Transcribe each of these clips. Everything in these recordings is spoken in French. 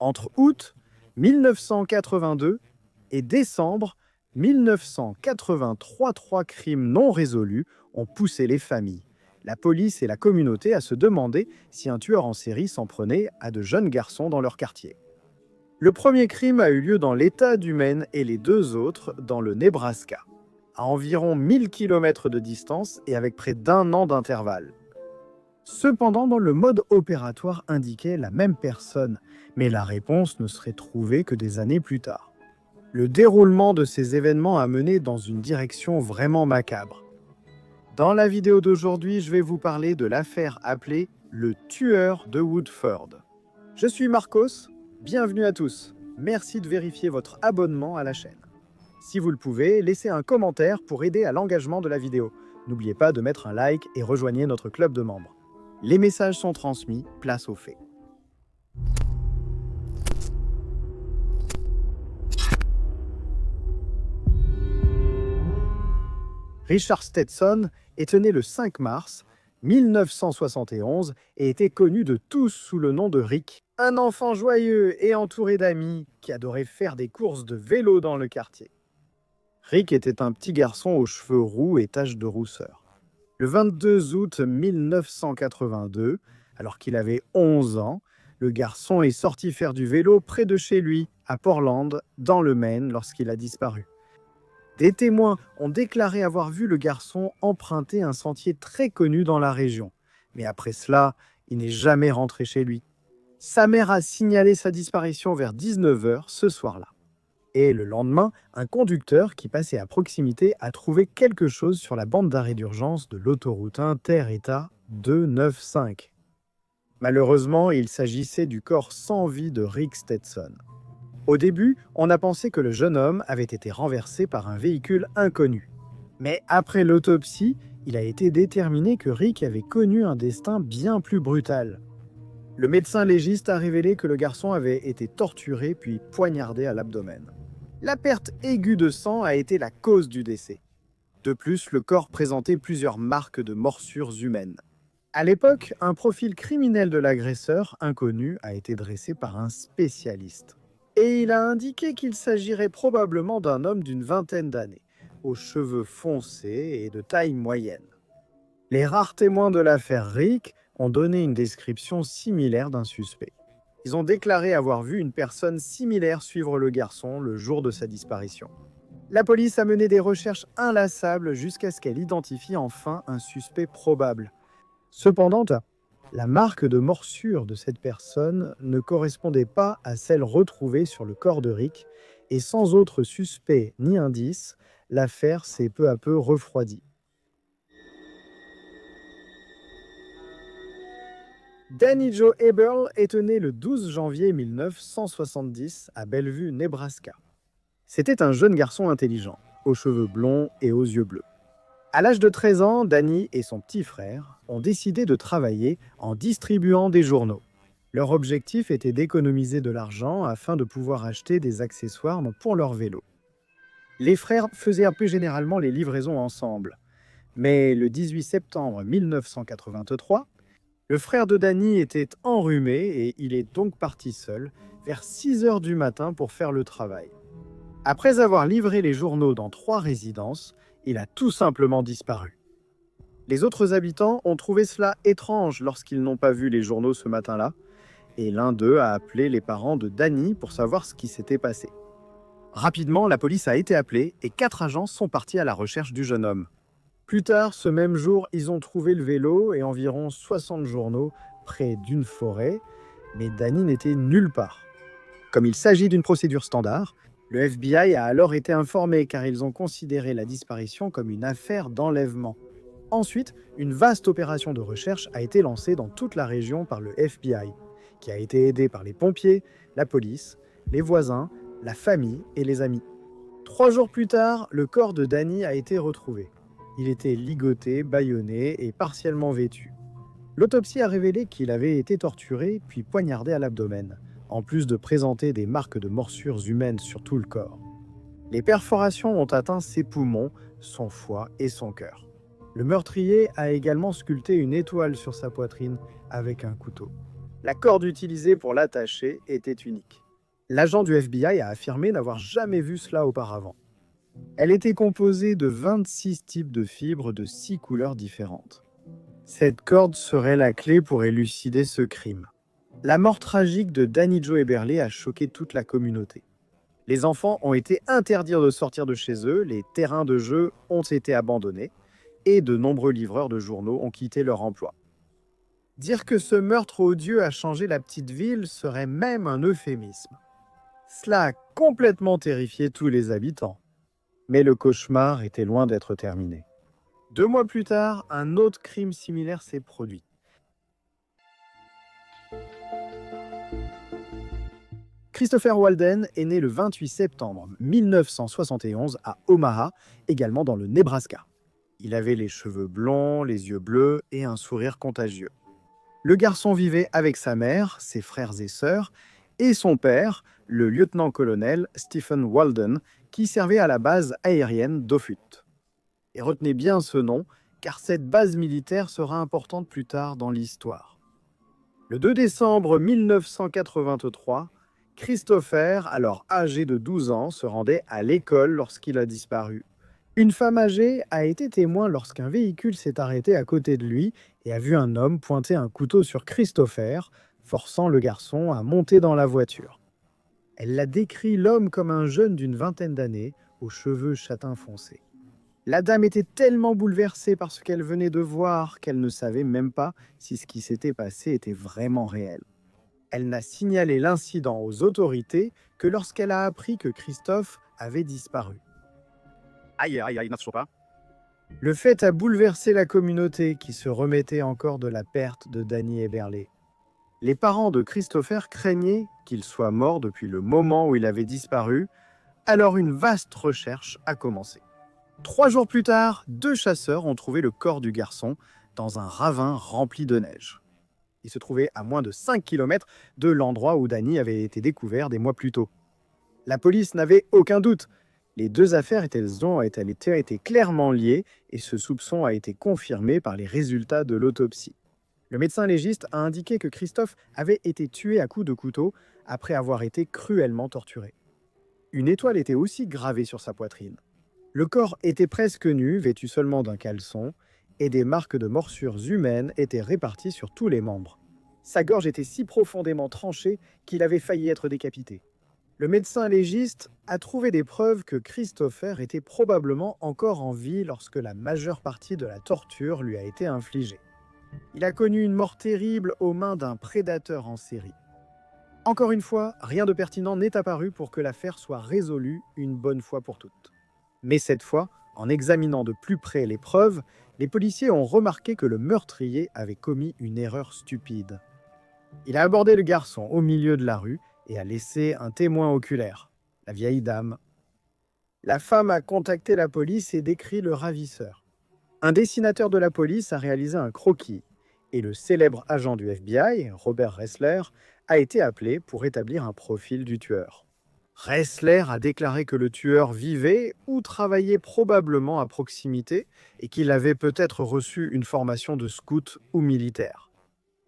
Entre août 1982 et décembre 1983, 3 crimes non résolus ont poussé les familles, la police et la communauté à se demander si un tueur en série s'en prenait à de jeunes garçons dans leur quartier. Le premier crime a eu lieu dans l'État du Maine et les deux autres dans le Nebraska, à environ 1000 km de distance et avec près d'un an d'intervalle. Cependant, le mode opératoire indiquait la même personne, mais la réponse ne serait trouvée que des années plus tard. Le déroulement de ces événements a mené dans une direction vraiment macabre. Dans la vidéo d'aujourd'hui, je vais vous parler de l'affaire appelée le tueur de Woodford. Je suis Marcos, bienvenue à tous. Merci de vérifier votre abonnement à la chaîne. Si vous le pouvez, laissez un commentaire pour aider à l'engagement de la vidéo. N'oubliez pas de mettre un like et rejoignez notre club de membres. Les messages sont transmis, place aux faits. Richard Stetson est né le 5 mars 1971 et était connu de tous sous le nom de Rick. Un enfant joyeux et entouré d'amis qui adorait faire des courses de vélo dans le quartier. Rick était un petit garçon aux cheveux roux et taches de rousseur. Le 22 août 1982, alors qu'il avait 11 ans, le garçon est sorti faire du vélo près de chez lui, à Portland, dans le Maine, lorsqu'il a disparu. Des témoins ont déclaré avoir vu le garçon emprunter un sentier très connu dans la région. Mais après cela, il n'est jamais rentré chez lui. Sa mère a signalé sa disparition vers 19 h ce soir-là. Et le lendemain, un conducteur qui passait à proximité a trouvé quelque chose sur la bande d'arrêt d'urgence de l'autoroute inter-État 295. Malheureusement, il s'agissait du corps sans vie de Rick Stetson. Au début, on a pensé que le jeune homme avait été renversé par un véhicule inconnu. Mais après l'autopsie, il a été déterminé que Rick avait connu un destin bien plus brutal. Le médecin légiste a révélé que le garçon avait été torturé puis poignardé à l'abdomen. La perte aiguë de sang a été la cause du décès. De plus, le corps présentait plusieurs marques de morsures humaines. À l'époque, un profil criminel de l'agresseur inconnu a été dressé par un spécialiste. Et il a indiqué qu'il s'agirait probablement d'un homme d'une vingtaine d'années, aux cheveux foncés et de taille moyenne. Les rares témoins de l'affaire Rick ont donné une description similaire d'un suspect. Ils ont déclaré avoir vu une personne similaire suivre le garçon le jour de sa disparition. La police a mené des recherches inlassables jusqu'à ce qu'elle identifie enfin un suspect probable. Cependant, la marque de morsure de cette personne ne correspondait pas à celle retrouvée sur le corps de Rick, et sans autre suspect ni indice, l'affaire s'est peu à peu refroidie. Danny Joe Eberl est né le 12 janvier 1970 à Bellevue, Nebraska. C'était un jeune garçon intelligent, aux cheveux blonds et aux yeux bleus. À l'âge de 13 ans, Danny et son petit frère ont décidé de travailler en distribuant des journaux. Leur objectif était d'économiser de l'argent afin de pouvoir acheter des accessoires pour leur vélo. Les frères faisaient un peu généralement les livraisons ensemble. Mais le 18 septembre 1983, le frère de Danny était enrhumé et il est donc parti seul vers 6 h du matin pour faire le travail. Après avoir livré les journaux dans 3 résidences, il a tout simplement disparu. Les autres habitants ont trouvé cela étrange lorsqu'ils n'ont pas vu les journaux ce matin-là, et l'un d'eux a appelé les parents de Danny pour savoir ce qui s'était passé. Rapidement, la police a été appelée et 4 agents sont partis à la recherche du jeune homme. Plus tard, ce même jour, ils ont trouvé le vélo et environ 60 journaux près d'une forêt, mais Danny n'était nulle part. Comme il s'agit d'une procédure standard, le FBI a alors été informé car ils ont considéré la disparition comme une affaire d'enlèvement. Ensuite, une vaste opération de recherche a été lancée dans toute la région par le FBI, qui a été aidé par les pompiers, la police, les voisins, la famille et les amis. 3 jours plus tard, le corps de Danny a été retrouvé. Il était ligoté, bâillonné et partiellement vêtu. L'autopsie a révélé qu'il avait été torturé puis poignardé à l'abdomen, en plus de présenter des marques de morsures humaines sur tout le corps. Les perforations ont atteint ses poumons, son foie et son cœur. Le meurtrier a également sculpté une étoile sur sa poitrine avec un couteau. La corde utilisée pour l'attacher était unique. L'agent du FBI a affirmé n'avoir jamais vu cela auparavant. Elle était composée de 26 types de fibres de 6 couleurs différentes. Cette corde serait la clé pour élucider ce crime. La mort tragique de Danny Joe Eberle a choqué toute la communauté. Les enfants ont été interdits de sortir de chez eux, les terrains de jeu ont été abandonnés et de nombreux livreurs de journaux ont quitté leur emploi. Dire que ce meurtre odieux a changé la petite ville serait même un euphémisme. Cela a complètement terrifié tous les habitants. Mais le cauchemar était loin d'être terminé. 2 mois plus tard, un autre crime similaire s'est produit. Christopher Walden est né le 28 septembre 1971 à Omaha, également dans le Nebraska. Il avait les cheveux blonds, les yeux bleus et un sourire contagieux. Le garçon vivait avec sa mère, ses frères et sœurs, et son père, le lieutenant-colonel Stephen Walden, qui servait à la base aérienne d'Offutt. Et retenez bien ce nom, car cette base militaire sera importante plus tard dans l'histoire. Le 2 décembre 1983, Christopher, alors âgé de 12 ans, se rendait à l'école lorsqu'il a disparu. Une femme âgée a été témoin lorsqu'un véhicule s'est arrêté à côté de lui et a vu un homme pointer un couteau sur Christopher, forçant le garçon à monter dans la voiture. Elle l'a décrit l'homme comme un jeune d'une vingtaine d'années, aux cheveux châtain foncé. La dame était tellement bouleversée par ce qu'elle venait de voir qu'elle ne savait même pas si ce qui s'était passé était vraiment réel. Elle n'a signalé l'incident aux autorités que lorsqu'elle a appris que Christophe avait disparu. Aïe, aïe, aïe, pas. Le fait a bouleversé la communauté qui se remettait encore de la perte de Danny Eberle. Les parents de Christopher craignaient qu'il soit mort depuis le moment où il avait disparu, alors une vaste recherche a commencé. 3 jours plus tard, 2 chasseurs ont trouvé le corps du garçon dans un ravin rempli de neige. Il se trouvait à moins de 5 km de l'endroit où Danny avait été découvert des mois plus tôt. La police n'avait aucun doute. Les 2 affaires ont été clairement liées et ce soupçon a été confirmé par les résultats de l'autopsie. Le médecin légiste a indiqué que Christophe avait été tué à coups de couteau après avoir été cruellement torturé. Une étoile était aussi gravée sur sa poitrine. Le corps était presque nu, vêtu seulement d'un caleçon, et des marques de morsures humaines étaient réparties sur tous les membres. Sa gorge était si profondément tranchée qu'il avait failli être décapité. Le médecin légiste a trouvé des preuves que Christopher était probablement encore en vie lorsque la majeure partie de la torture lui a été infligée. Il a connu une mort terrible aux mains d'un prédateur en série. Encore une fois, rien de pertinent n'est apparu pour que l'affaire soit résolue une bonne fois pour toutes. Mais cette fois, en examinant de plus près les preuves, les policiers ont remarqué que le meurtrier avait commis une erreur stupide. Il a abordé le garçon au milieu de la rue et a laissé un témoin oculaire, la vieille dame. La femme a contacté la police et décrit le ravisseur. Un dessinateur de la police a réalisé un croquis et le célèbre agent du FBI, Robert Ressler, a été appelé pour établir un profil du tueur. Ressler a déclaré que le tueur vivait ou travaillait probablement à proximité et qu'il avait peut-être reçu une formation de scout ou militaire.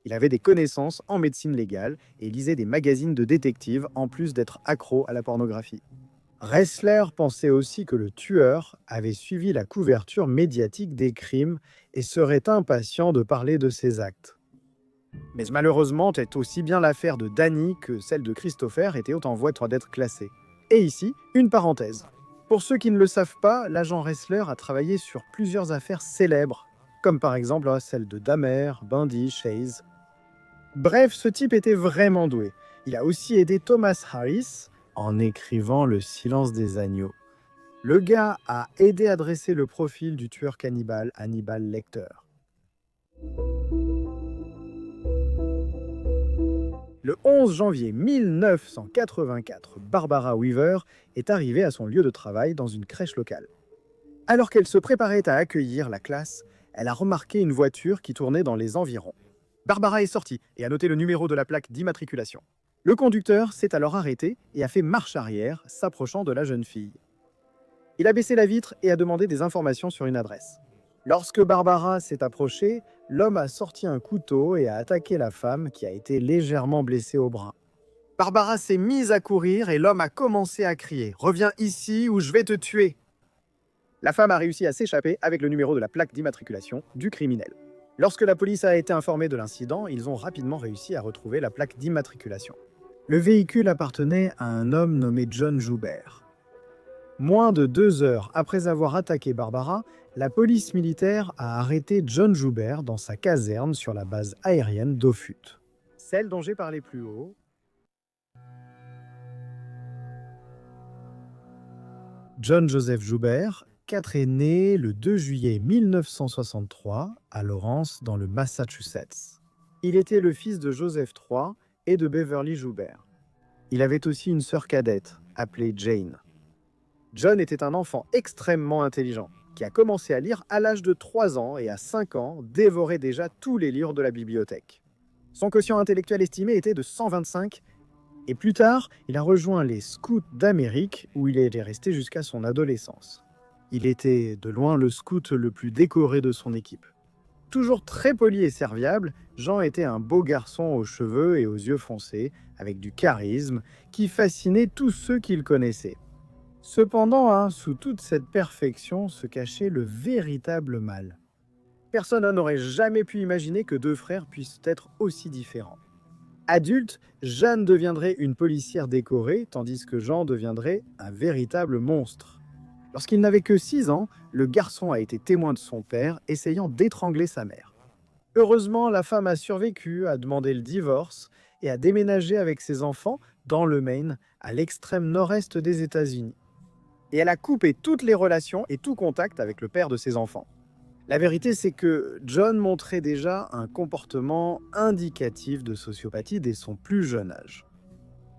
Il avait des connaissances en médecine légale et lisait des magazines de détectives en plus d'être accro à la pornographie. Ressler pensait aussi que le tueur avait suivi la couverture médiatique des crimes et serait impatient de parler de ses actes. Mais malheureusement, aussi bien l'affaire de Danny que celle de Christopher étaient en voie d'être classées. Et ici, une parenthèse. Pour ceux qui ne le savent pas, l'agent Ressler a travaillé sur plusieurs affaires célèbres, comme par exemple celle de Dahmer, Bundy, Chase. Bref, ce type était vraiment doué. Il a aussi aidé Thomas Harris en écrivant Le silence des agneaux. Le gars a aidé à dresser le profil du tueur cannibale Hannibal Lecter. Le 11 janvier 1984, Barbara Weaver est arrivée à son lieu de travail dans une crèche locale. Alors qu'elle se préparait à accueillir la classe, elle a remarqué une voiture qui tournait dans les environs. Barbara est sortie et a noté le numéro de la plaque d'immatriculation. Le conducteur s'est alors arrêté et a fait marche arrière, s'approchant de la jeune fille. Il a baissé la vitre et a demandé des informations sur une adresse. Lorsque Barbara s'est approchée, l'homme a sorti un couteau et a attaqué la femme qui a été légèrement blessée au bras. Barbara s'est mise à courir et l'homme a commencé à crier « Reviens ici ou je vais te tuer !» La femme a réussi à s'échapper avec le numéro de la plaque d'immatriculation du criminel. Lorsque la police a été informée de l'incident, ils ont rapidement réussi à retrouver la plaque d'immatriculation. Le véhicule appartenait à un homme nommé John Joubert. Moins de 2 heures après avoir attaqué Barbara, la police militaire a arrêté John Joubert dans sa caserne sur la base aérienne d'Offutt. Celle dont j'ai parlé plus haut. John Joseph Joubert, 4 est né le 2 juillet 1963 à Lawrence, dans le Massachusetts. Il était le fils de Joseph III et de Beverly Joubert. Il avait aussi une sœur cadette, appelée Jane. John était un enfant extrêmement intelligent, qui a commencé à lire à l'âge de 3 ans et à 5 ans dévorait déjà tous les livres de la bibliothèque. Son quotient intellectuel estimé était de 125, et plus tard, il a rejoint les Scouts d'Amérique où il était resté jusqu'à son adolescence. Il était de loin le scout le plus décoré de son équipe. Toujours très poli et serviable, Jean était un beau garçon aux cheveux et aux yeux foncés, avec du charisme, qui fascinait tous ceux qu'il connaissait. Cependant, sous toute cette perfection se cachait le véritable mal. Personne n'aurait jamais pu imaginer que 2 frères puissent être aussi différents. Adulte, Jeanne deviendrait une policière décorée, tandis que Jean deviendrait un véritable monstre. Lorsqu'il n'avait que 6 ans, le garçon a été témoin de son père, essayant d'étrangler sa mère. Heureusement, la femme a survécu, a demandé le divorce et a déménagé avec ses enfants dans le Maine, à l'extrême nord-est des États-Unis. Et elle a coupé toutes les relations et tout contact avec le père de ses enfants. La vérité, c'est que John montrait déjà un comportement indicatif de sociopathie dès son plus jeune âge.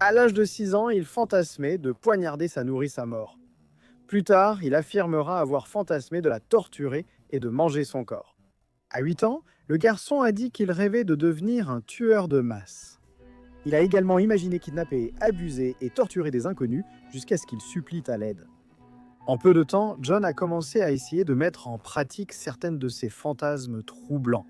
À l'âge de 6 ans, il fantasmait de poignarder sa nourrice à mort. Plus tard, il affirmera avoir fantasmé de la torturer et de manger son corps. À 8 ans, le garçon a dit qu'il rêvait de devenir un tueur de masse. Il a également imaginé kidnapper, abuser et torturer des inconnus jusqu'à ce qu'ils supplient à l'aide. En peu de temps, John a commencé à essayer de mettre en pratique certaines de ses fantasmes troublants.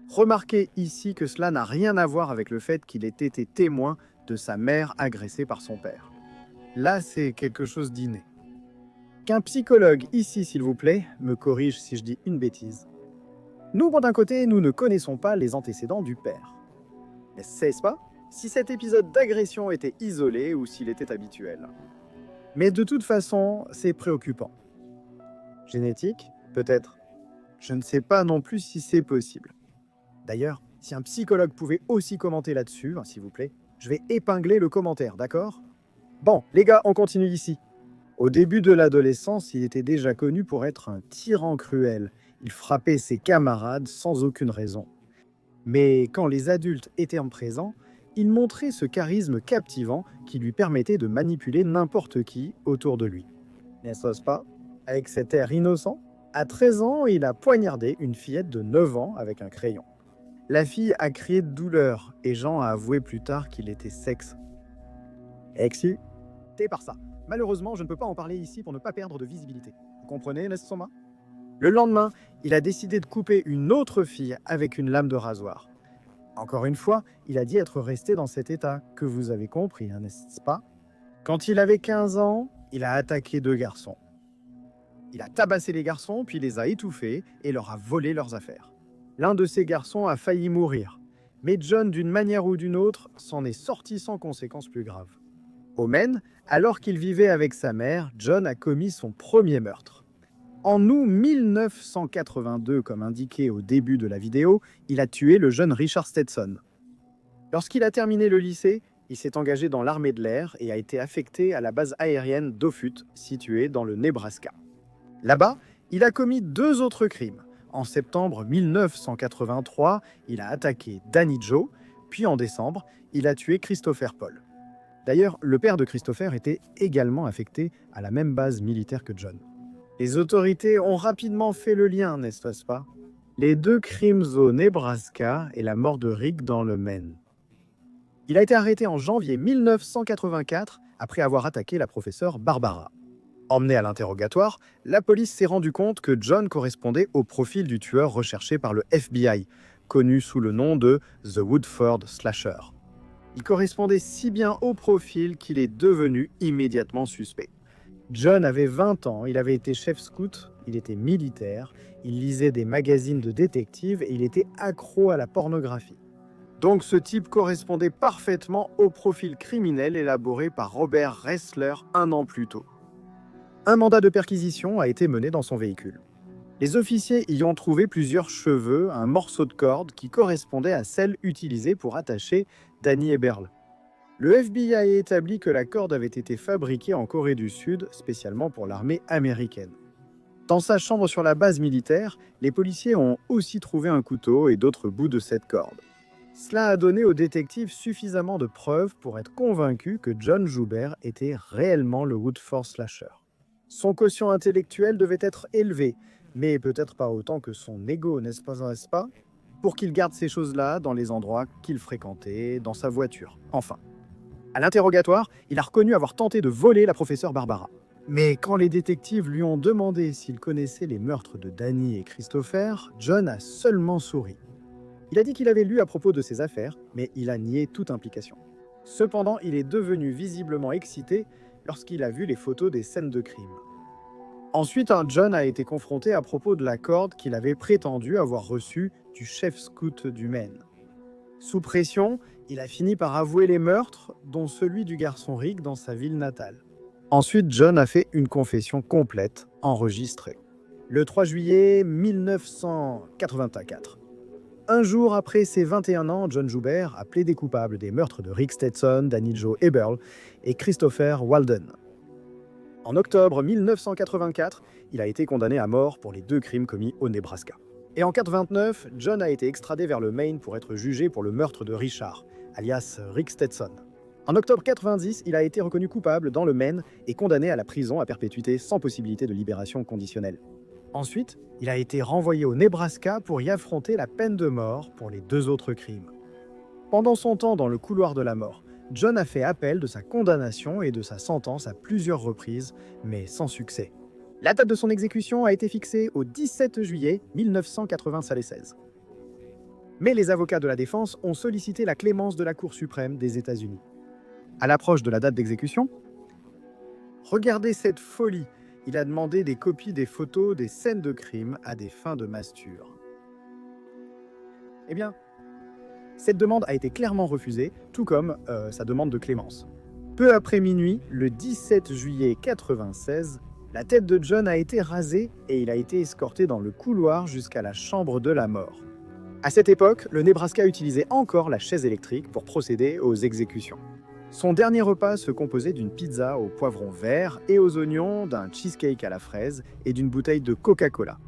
Remarquez ici que cela n'a rien à voir avec le fait qu'il ait été témoin de sa mère agressée par son père. Là, c'est quelque chose d'inné. Qu'un psychologue ici, s'il vous plaît, me corrige si je dis une bêtise. Nous, d'un côté, nous ne connaissons pas les antécédents du père. Mais sait-ce pas si cet épisode d'agression était isolé ou s'il était habituel? Mais de toute façon, c'est préoccupant. Génétique? Peut-être. Je ne sais pas non plus si c'est possible. D'ailleurs, si un psychologue pouvait aussi commenter là-dessus, s'il vous plaît, je vais épingler le commentaire, d'accord? Bon, les gars, on continue ici. Au début de l'adolescence, il était déjà connu pour être un tyran cruel. Il frappait ses camarades sans aucune raison. Mais quand les adultes étaient en présent, il montrait ce charisme captivant qui lui permettait de manipuler n'importe qui autour de lui. N'est-ce pas? Avec cet air innocent, à 13 ans, il a poignardé une fillette de 9 ans avec un crayon. La fille a crié de douleur et Jean a avoué plus tard qu'il était sexe. Excité par ça. Malheureusement, je ne peux pas en parler ici pour ne pas perdre de visibilité. Vous comprenez, n'est-ce pas? Le lendemain, il a décidé de couper une autre fille avec une lame de rasoir. Encore une fois, il a dit être resté dans cet état, que vous avez compris, n'est-ce pas? Quand il avait 15 ans, il a attaqué 2 garçons. Il a tabassé les garçons, puis les a étouffés et leur a volé leurs affaires. L'un de ces garçons a failli mourir, mais John, d'une manière ou d'une autre, s'en est sorti sans conséquences plus graves. Au Maine, alors qu'il vivait avec sa mère, John a commis son premier meurtre. En août 1982, comme indiqué au début de la vidéo, il a tué le jeune Richard Stetson. Lorsqu'il a terminé le lycée, il s'est engagé dans l'armée de l'air et a été affecté à la base aérienne d'Offutt, située dans le Nebraska. Là-bas, il a commis 2 autres crimes. En septembre 1983, il a attaqué Danny Joe, puis en décembre, il a tué Christopher Paul. D'ailleurs, le père de Christopher était également affecté à la même base militaire que John. Les autorités ont rapidement fait le lien, n'est-ce pas? Les 2 crimes au Nebraska et la mort de Rick dans le Maine. Il a été arrêté en janvier 1984 après avoir attaqué la professeure Barbara. Emmené à l'interrogatoire, la police s'est rendu compte que John correspondait au profil du tueur recherché par le FBI, connu sous le nom de The Woodford Slasher. Il correspondait si bien au profil qu'il est devenu immédiatement suspect. John avait 20 ans, il avait été chef scout, il était militaire, il lisait des magazines de détectives et il était accro à la pornographie. Donc ce type correspondait parfaitement au profil criminel élaboré par Robert Ressler un an plus tôt. Un mandat de perquisition a été mené dans son véhicule. Les officiers y ont trouvé plusieurs cheveux, un morceau de corde qui correspondait à celle utilisée pour attacher Danny Eberle. Le FBI a établi que la corde avait été fabriquée en Corée du Sud, spécialement pour l'armée américaine. Dans sa chambre sur la base militaire, les policiers ont aussi trouvé un couteau et d'autres bouts de cette corde. Cela a donné aux détectives suffisamment de preuves pour être convaincus que John Joubert était réellement le Woodford Slasher. Son quotient intellectuel devait être élevé, mais peut-être pas autant que son ego, n'est-ce pas, pour qu'il garde ces choses-là dans les endroits qu'il fréquentait, dans sa voiture, enfin. À l'interrogatoire, il a reconnu avoir tenté de voler la professeure Barbara. Mais quand les détectives lui ont demandé s'il connaissait les meurtres de Danny et Christopher, John a seulement souri. Il a dit qu'il avait lu à propos de ces affaires, mais il a nié toute implication. Cependant, il est devenu visiblement excité lorsqu'il a vu les photos des scènes de crime. Ensuite, John a été confronté à propos de la corde qu'il avait prétendu avoir reçue du chef scout du Maine. Sous pression, il a fini par avouer les meurtres, dont celui du garçon Rick dans sa ville natale. Ensuite, John a fait une confession complète, enregistrée. Le 3 juillet 1984. Un jour après ses 21 ans, John Joubert a plaidé coupable des meurtres de Rick Stetson, Danny Joe Eberle et Christopher Walden. En octobre 1984, il a été condamné à mort pour les 2 crimes commis au Nebraska. Et en 1989, John a été extradé vers le Maine pour être jugé pour le meurtre de Richard, alias Rick Stetson. En octobre 1990, il a été reconnu coupable dans le Maine et condamné à la prison à perpétuité sans possibilité de libération conditionnelle. Ensuite, il a été renvoyé au Nebraska pour y affronter la peine de mort pour les 2 autres crimes. Pendant son temps dans le couloir de la mort, John a fait appel de sa condamnation et de sa sentence à plusieurs reprises, mais sans succès. La date de son exécution a été fixée au 17 juillet 1996. Mais les avocats de la défense ont sollicité la clémence de la Cour suprême des États-Unis. À l'approche de la date d'exécution, regardez cette folie! Il a demandé des copies des photos des scènes de crime à des fins de masture. Eh bien, cette demande a été clairement refusée, tout comme sa demande de clémence. Peu après minuit, le 17 juillet 1996, la tête de John a été rasée et il a été escorté dans le couloir jusqu'à la chambre de la mort. À cette époque, le Nebraska utilisait encore la chaise électrique pour procéder aux exécutions. Son dernier repas se composait d'une pizza au poivron vert et aux oignons, d'un cheesecake à la fraise et d'une bouteille de Coca-Cola.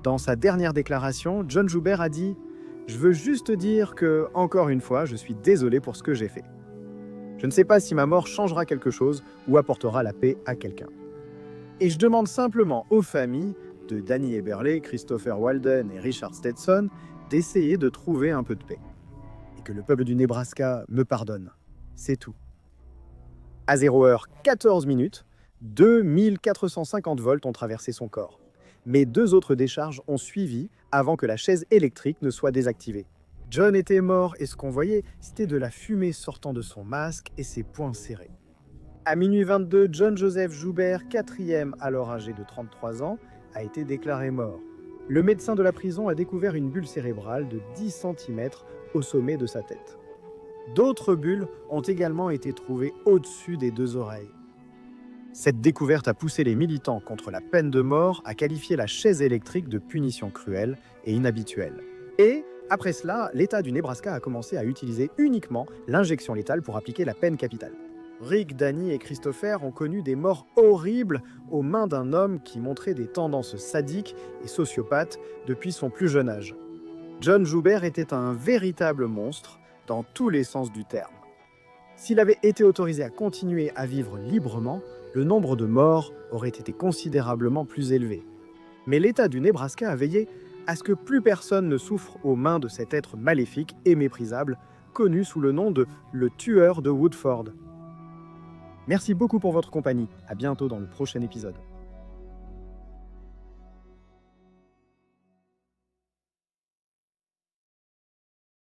Dans sa dernière déclaration, John Joubert a dit « Je veux juste dire que, encore une fois, je suis désolé pour ce que j'ai fait. Je ne sais pas si ma mort changera quelque chose ou apportera la paix à quelqu'un. Et je demande simplement aux familles de Danny Eberle, Christopher Walden et Richard Stetson d'essayer de trouver un peu de paix. Et que le peuple du Nebraska me pardonne. C'est tout. » À 0h14, 2450 volts ont traversé son corps. Mais 2 autres décharges ont suivi avant que la chaise électrique ne soit désactivée. John était mort et ce qu'on voyait, c'était de la fumée sortant de son masque et ses poings serrés. À minuit 22, John Joseph Joubert, 4e, alors âgé de 33 ans, a été déclaré mort. Le médecin de la prison a découvert une bulle cérébrale de 10 cm au sommet de sa tête. D'autres bulles ont également été trouvées au-dessus des 2 oreilles. Cette découverte a poussé les militants contre la peine de mort à qualifier la chaise électrique de punition cruelle et inhabituelle. Et, après cela, l'État du Nebraska a commencé à utiliser uniquement l'injection létale pour appliquer la peine capitale. Rick, Danny et Christopher ont connu des morts horribles aux mains d'un homme qui montrait des tendances sadiques et sociopathes depuis son plus jeune âge. John Joubert était un véritable monstre, dans tous les sens du terme. S'il avait été autorisé à continuer à vivre librement, le nombre de morts aurait été considérablement plus élevé. Mais l'État du Nebraska a veillé à ce que plus personne ne souffre aux mains de cet être maléfique et méprisable, connu sous le nom de « le tueur de Woodford ». Merci beaucoup pour votre compagnie. À bientôt dans le prochain épisode.